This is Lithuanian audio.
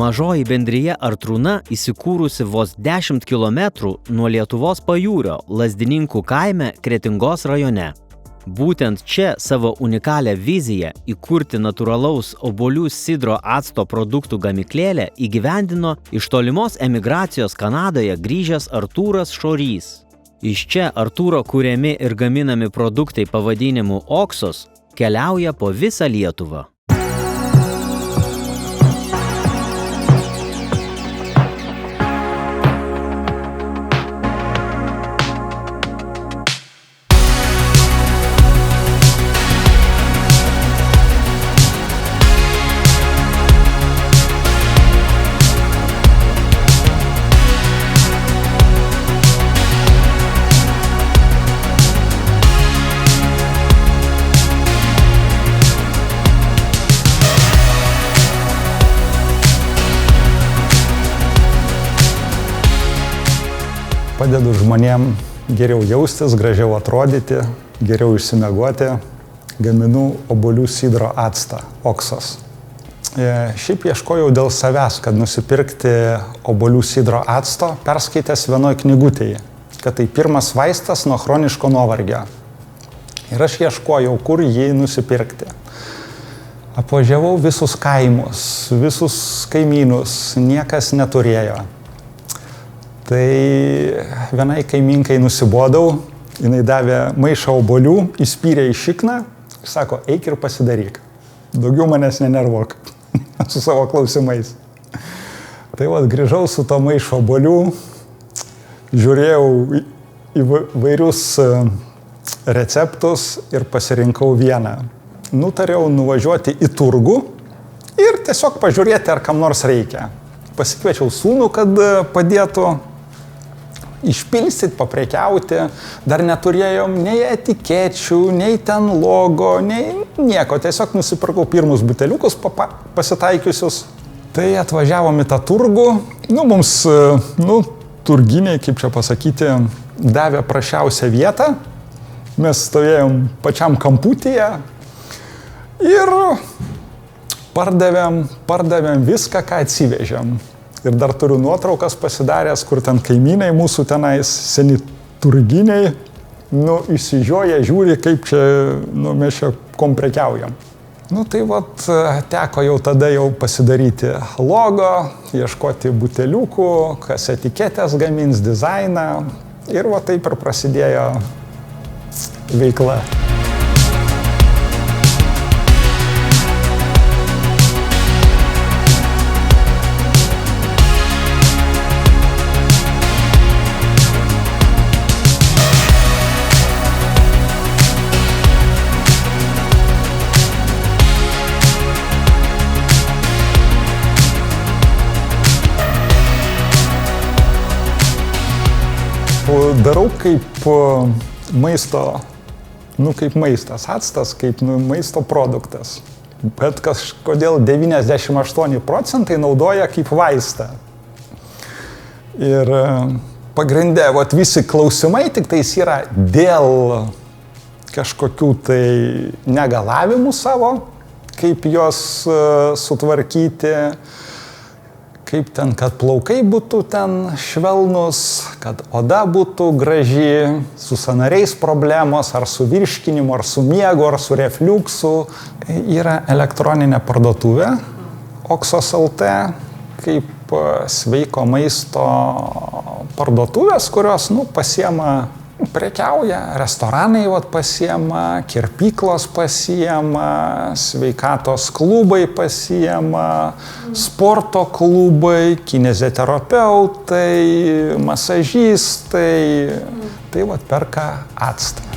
Mažoji bendrija Artrūna įsikūrusi vos 10 km nuo Lietuvos pajūrio Lazdininkų kaime Kretingos rajone. Būtent čia savo unikalią viziją įkurti natūralaus obuolių sidro acto produktų gamyklėlę įgyvendino iš tolimos emigracijos Kanadoje grįžęs Artūras Šorys. Iš čia Artūro kuriami ir gaminami produktai pavadinimu Oxos keliauja po visą Lietuvą. Padedu žmonėm geriau jaustis, gražiau atrodyti, geriau išsimiegoti. Gaminu obuolių sidro actą, Oxos. Šiaip ieškojau dėl savęs, kad nusipirkti obuolių sidro acto, perskaitęs vienoj knygutėje, kad tai pirmas vaistas nuo chroniško nuovargio. Ir aš ieškojau, kur jį nusipirkti. Apvažiavau visus kaimus, visus kaimynus, niekas neturėjo. Tai vienai kaiminkai nusibodau, jinai davė maišą obuolių, įspyrė į šikną, sako, eik ir pasidaryk. Daugiau manęs nenervuok su savo klausimais. Tai grįžau su to maišo obuolių, žiūrėjau įvairius receptus ir pasirinkau vieną. Nutariau nuvažiuoti į turgų ir tiesiog pažiūrėti, ar kam nors reikia. Pasikviečiau sūnų, kad padėtų išpilstyt, paprekiauti, dar neturėjom nei etikečių, nei ten logo, nei nieko. Tiesiog nusipirkau pirmus buteliukus pasitaikiusius. Tai atvažiavom į tą turgų. Mums, turginiai, kaip čia pasakyti, davė prašiausią vietą. Mes stovėjom pačiam kamputyje ir pardavėm viską, ką atsivežėm. Ir dar turiu nuotraukas pasidaręs, kur ten kaimynai mūsų tenais, seni turginiai, įsižioja, žiūri, kaip čia, mes čia kom prekiaujam. Tai teko jau tada pasidaryti logo, ieškoti buteliukų, kas etiketės gamins, dizainą. Ir taip ir prasidėjo veikla. Darau kaip maisto, kaip maistas, actas, kaip maisto produktas. Bet kažkodėl 98% naudoja kaip vaistą. Ir pagrinde, visi klausimai tik tais yra dėl kažkokių tai negalavimų savo, kaip juos sutvarkyti, kaip ten, kad plaukai būtų ten švelnus, kad oda būtų graži, su sąnariais problemos, ar su virškinimu, ar su miegu, ar su refliuksu. Yra elektroninė parduotuvė, Oxos LT, kaip sveiko maisto parduotuvės, kurios, pasiema, prekiauja, restoranai pasiema, kirpyklos pasiema, sveikatos klubai pasiema, sporto klubai, kineziterapeutai, masažistai. Tai perka actą.